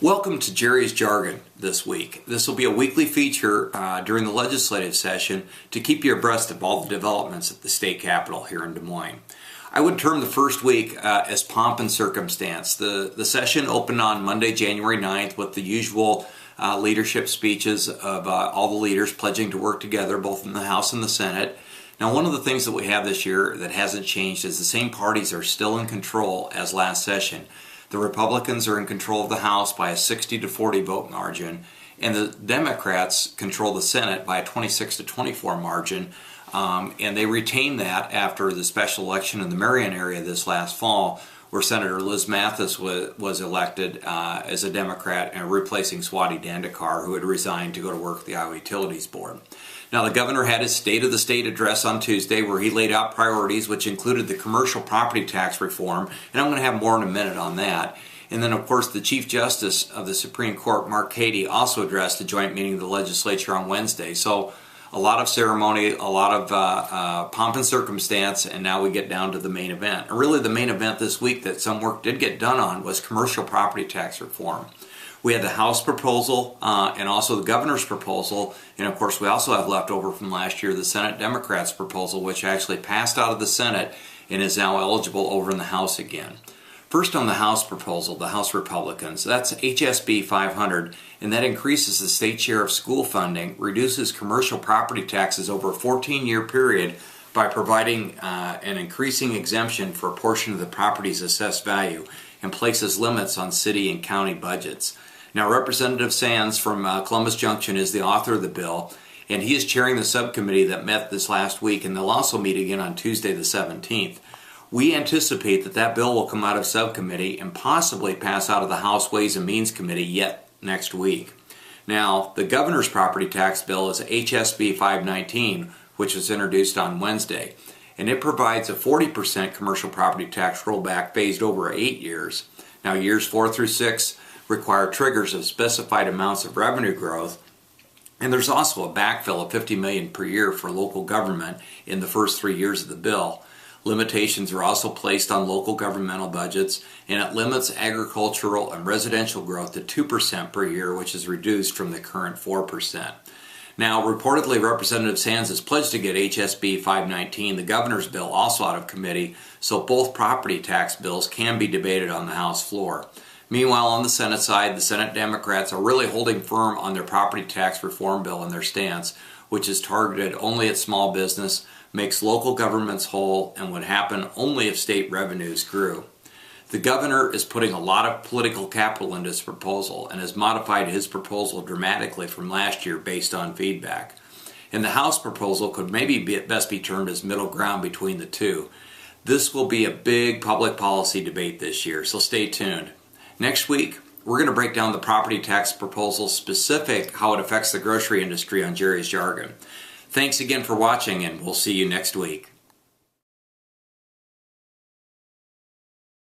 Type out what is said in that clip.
Welcome to Jerry's Jargon this week. This will be a weekly feature during the legislative session to keep you abreast of all the developments at the state capitol here in Des Moines. I would term the first week as pomp and circumstance. The session opened on Monday, January 9th with the usual leadership speeches of all the leaders pledging to work together both in the House and the Senate. Now, one of the things that we have this year that hasn't changed is the same parties are still in control as last session. The Republicans are in control of the House by a 60-40 vote margin, and the Democrats control the Senate by a 26-24 margin, and they retained that after the special election in the Marion area this last fall, where Senator Liz Mathis was elected as a Democrat and replacing Swati Dandekar, who had resigned to go to work at the Iowa Utilities Board. Now, the governor had his State of the State address on Tuesday where he laid out priorities which included the commercial property tax reform, and I'm going to have more in a minute on that. And then, of course, the Chief Justice of the Supreme Court, Mark Cady, also addressed a joint meeting of the legislature on Wednesday. So a lot of ceremony, a lot of pomp and circumstance, and now we get down to the main event. And really the main event this week that some work did get done on was commercial property tax reform. We had the House proposal and also the governor's proposal, and of course we also have left over from last year the Senate Democrats' proposal, which actually passed out of the Senate and is now eligible over in the House again. First on the House proposal, the House Republicans, that's HSB 500, and that increases the state share of school funding, reduces commercial property taxes over a 14-year period by providing an increasing exemption for a portion of the property's assessed value, and places limits on city and county budgets. Now, Representative Sands from Columbus Junction is the author of the bill, and he is chairing the subcommittee that met this last week, and they'll also meet again on Tuesday the 17th. We anticipate that that bill will come out of subcommittee and possibly pass out of the House Ways and Means Committee yet next week. Now, the governor's property tax bill is HSB 519, which was introduced on Wednesday, and it provides a 40% commercial property tax rollback phased over 8 years. Now, years 4 through 6 require triggers of specified amounts of revenue growth, and there's also a backfill of $50 million per year for local government in the first 3 years of the bill. Limitations are also placed on local governmental budgets, and it limits agricultural and residential growth to 2% per year, which is reduced from the current 4%. Now, reportedly, Representative Sands has pledged to get HSB 519, the governor's bill, also out of committee, so both property tax bills can be debated on the House floor. Meanwhile, on the Senate side, the Senate Democrats are really holding firm on their property tax reform bill and their stance, which is targeted only at small business, makes local governments whole, and would happen only if state revenues grew. The governor is putting a lot of political capital into his proposal and has modified his proposal dramatically from last year based on feedback. And the House proposal could maybe best be termed as middle ground between the two. This will be a big public policy debate this year, so stay tuned. Next week, we're going to break down the property tax proposal specific how it affects the grocery industry on Jerry's Jargon. Thanks again for watching, and we'll see you next week.